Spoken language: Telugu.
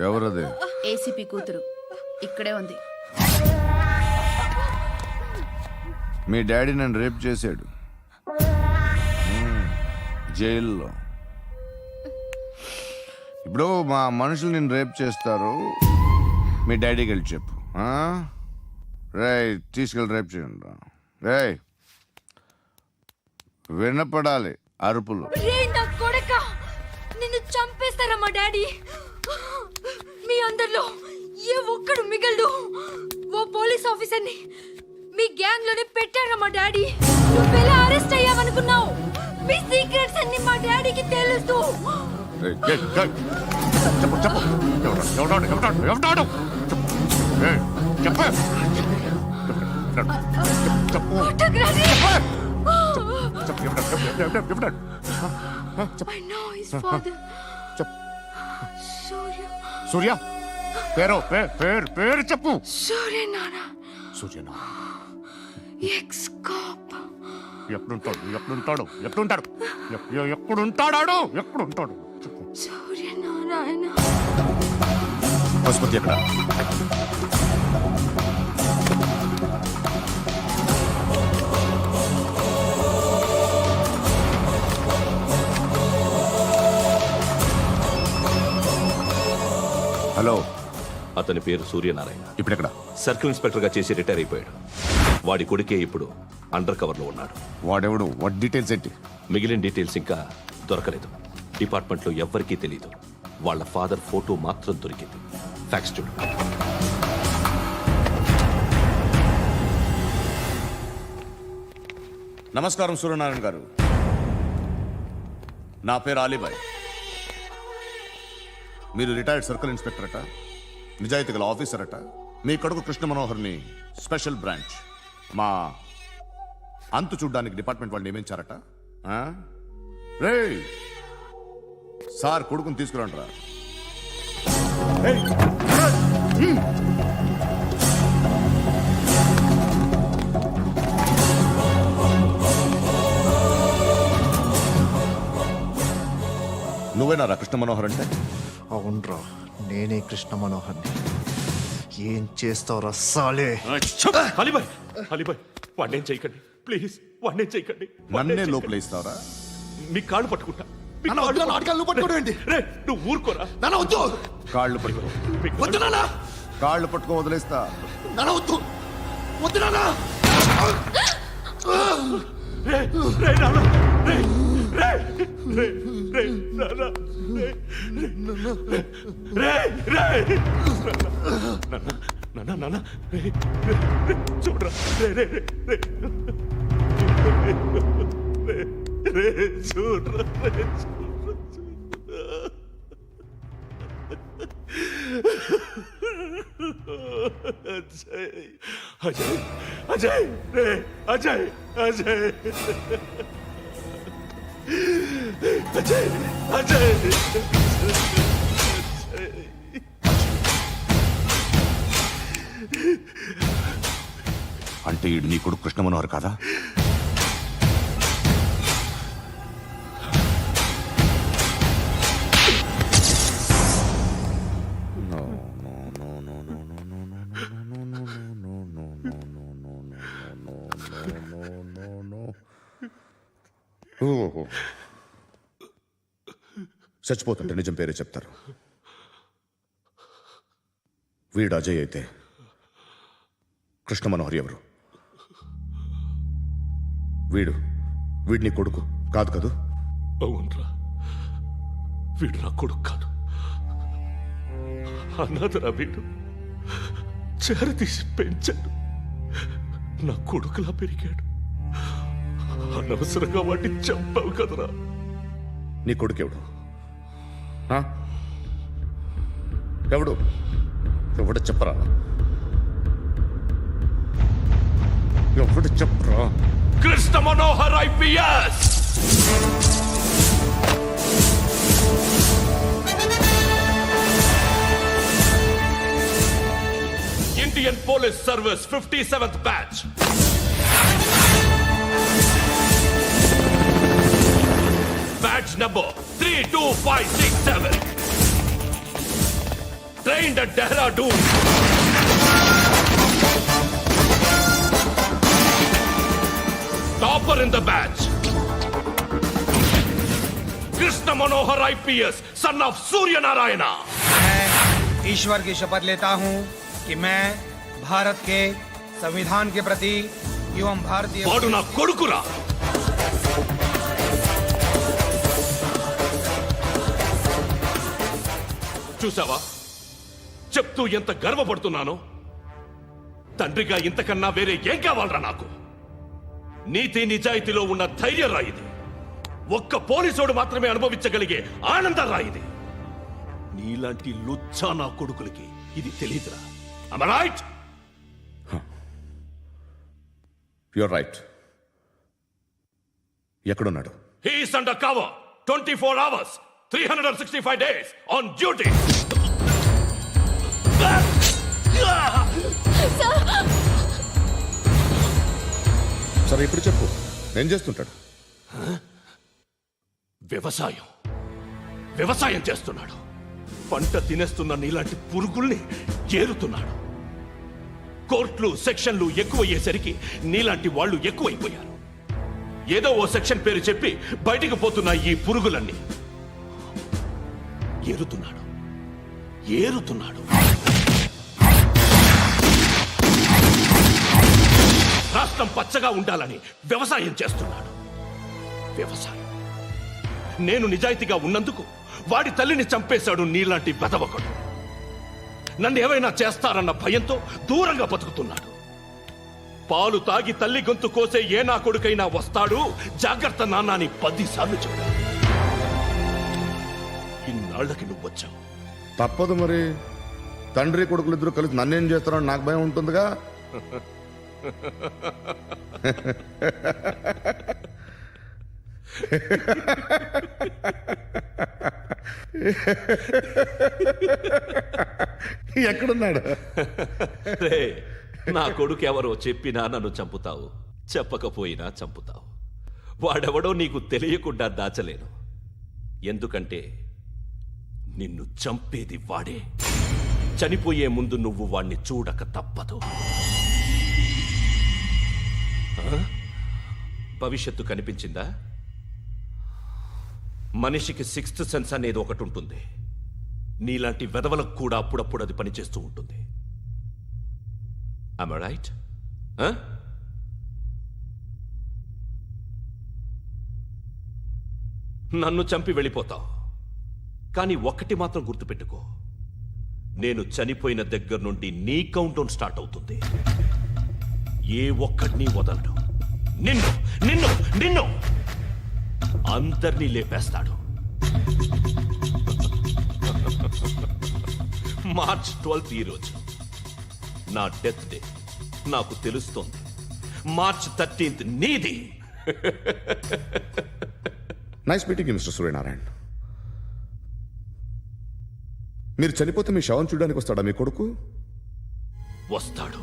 ఎవరది? ఏసీపీ కూతురు ఇక్కడే ఉంది. మీ డాడీ నన్ను రేప్ చేశాడు జైల్లో. ఇప్పుడు మా మనుషులు నేను రేప్ చేస్తారు, మీ డాడీకి వెళ్ళి చెప్పు. రేయ్ తీసుకెళ్ళి రేప్ చేయండి. రేయ్ వినపడాలి అరుపులు. నిన్ను చంపేస్తారా మా డాడీ? మీ అందరిలో ఏ ఒక్కడు మిగలడు. ఓ పోలీస్ ఆఫీసర్ని మీ గ్యాంగ్ లోనే పెట్టారా మా డాడీ? నువ్వెలా అరెస్ట్ అయ్యావనుకున్నావు? మీ సీక్రెట్స్ అన్ని మా డాడీకి తెలుసు. సూర్య పేరు చెప్పు. Suryanarayana ex cop. ఎప్పుడుంటాడు సూర్యనారాయణ. ఆసుపత్రి ఎక్కడ? హలో, అతని పేరు సూర్యనారాయణ. ఇప్పుడెక్కడ? సర్కిల్ ఇన్స్పెక్టర్ గా చేసి రిటైర్ అయిపోయాడు. వాడి కొడుకే ఇప్పుడు అండర్ కవర్ లో ఉన్నాడు. వాడెవడు? వాట్ డీటెయిల్స్ ఏంటి? మిగిలిన డీటెయిల్స్ ఇంకా దొరకలేదు. డిపార్ట్మెంట్ లో ఎవ్వరికీ తెలియదు. వాళ్ళ ఫాదర్ ఫోటో మాత్రం దొరికింది. ఫ్యాక్స్ చూడు. నమస్కారం సూర్యనారాయణ గారు. నా పేరు అలీబాయ్. మీరు రిటైర్డ్ సర్కిల్ ఇన్స్పెక్టర్ అట, నిజాయితీ గల ఆఫీసర్ అట. మీ కొడుకు కృష్ణ మనోహర్ని స్పెషల్ బ్రాంచ్ మా అంతు చూడ్డానికి డిపార్ట్మెంట్ వాళ్ళు నియమించారట. రే సార్ కొడుకుని తీసుకురంటారా? నువ్వేనారా కృష్ణ మనోహర్ అంటే? అవునరా, నేనే కృష్ణ మనోహర్ని. ఏం చేస్తావురా సాలే? అలీబాయ్, అలీబాయ్ వాడినేం చేయకండి ప్లీజ్, వాడినేం చేయకండి. నన్నే లోపల ఇస్తావరా? మీ కాళ్ళు పట్టుకుంటా. నువ్వు ఊరుకోరా. కాళ్ళు పట్టుకో. కాళ్ళు పట్టుకో వదిలేస్తా. చూడరా చూడరా. అజయ్ అజయ్ అజయ్ రే అజయ్ అజయ్ అజయ్ అజయ్. అంటే నీ కొడుకు కృష్ణ మనోహర్ కాదా? చచ్చిపోతుంటే నిజం పేరే చెప్తారు. వీడు అజయ్ అయితే కృష్ణ మనోహర్ ఎవరు? వీడిని కొడుకు కాదు కదూ? అవునరా, వీడు నా కొడుకు కాదు. అన్నదరా వీడు. చేరతీసి పెంచాడు. నా కొడుకులా పెరిగాడు. అనవసరంగా వాటిని చంపావు కదరా. నీ కొడుకు ఎవడు? ఎవడు చెప్పరా? ఎవడు చెప్పరా? Krishna Manohar IPS. Indian Police Service 57th batch. Batch number 32567. Trained at Dehradun. Topper in the batch. Krishna Manohar IPS, son of Surya Narayana. मैं ईश्वर की शपथ लेता हूँ कि मैं भारत के संविधान के प्रति एवं भारतीय వాడు నా కొడుకురా. చూసావా చెప్తూ ఎంత గర్వపడుతున్నానో. తండ్రిగా ఇంతకన్నా వేరే ఏం కావాలరా నాకు? నీతి నిజాయితీలో ఉన్న ధైర్యం రాయిది. ఒక్క పోలీసోడు మాత్రమే అనుభవించగలిగే ఆనందం రాయిది. నీలాంటి లుచ్చా నా కొడుకులకి ఇది తెలియదురా. Am I right? You're right. ఎక్కడున్నాడు? He is under cover 24 hours, 365 days on duty. సరే ఇప్పుడు చెప్పు, ఏం చేస్తుంటాడు? వ్యవసాయం చేస్తున్నాడు. పంట తినేస్తున్న నీలాంటి పురుగుల్ని ఏరుతున్నాడు. కోర్టులు సెక్షన్లు ఎక్కువయ్యేసరికి నీలాంటి వాళ్ళు ఎక్కువైపోయారు. ఏదో ఓ సెక్షన్ పేరు చెప్పి బయటికి పోతున్న ఈ పురుగులన్నీ ఏరుతున్నాడు. రాష్ట్రం పచ్చగా ఉండాలని వ్యవసాయం చేస్తున్నాడు. నేను నిజాయితీగా ఉన్నందుకు వాడి తల్లిని చంపేశాడు నీలాంటి వెధవకుడు. నన్ను ఏమైనా చేస్తారన్న భయంతో దూరంగా బతుకుతున్నాడు. పాలు తాగి తల్లి గొంతు కోసే ఏ నా కొడుకైనా వస్తాడు, జాగ్రత్త నాన్న అని 10 సార్లు చెప్పాడు. ఇన్నాళ్ళకి నువ్వు వచ్చావు. తప్పదు మరి. తండ్రి కొడుకులు ఇద్దరు కలిసి నన్నేం చేస్తారని నాకు భయం ఉంటుందిగా. ఎక్కడున్నాడు? రే, నా కొడుకు ఎవరో చెప్పినా నన్ను చంపుతావు, చెప్పకపోయినా చంపుతావు. వాడెవడో నీకు తెలియకుండా దాచలేను. ఎందుకంటే నిన్ను చంపేది వాడే. చనిపోయే ముందు నువ్వు వాణ్ణి చూడక తప్పదు. ఆ? భవిష్యత్తు కనిపించిందా? మనిషికి 6th సెన్స్ అనేది ఒకటి ఉంటుంది. నీలాంటి వెధవలకు కూడా అప్పుడప్పుడు అది పనిచేస్తూ ఉంటుంది. Am I right? నన్ను చంపి వెళ్ళిపోతావు. కానీ ఒక్కటి మాత్రం గుర్తుపెట్టుకో, నేను చనిపోయిన దగ్గర నుండి నీ కౌంట్ డౌన్ స్టార్ట్ అవుతుంది. ఏ ఒక్కడిని వదలడు. నిన్ను నిన్ను నిన్ను అందరినీ లేపేస్తాడు. మార్చ్ 12th ఈ రోజు నా డెత్ డే. నాకు తెలుస్తోంది. మార్చ్ 13th నీది. Nice meeting you mister Suryanarayan. మీరు చనిపోతే మీ శవం చూడడానికి వస్తాడా మీ కొడుకు? వస్తాడు.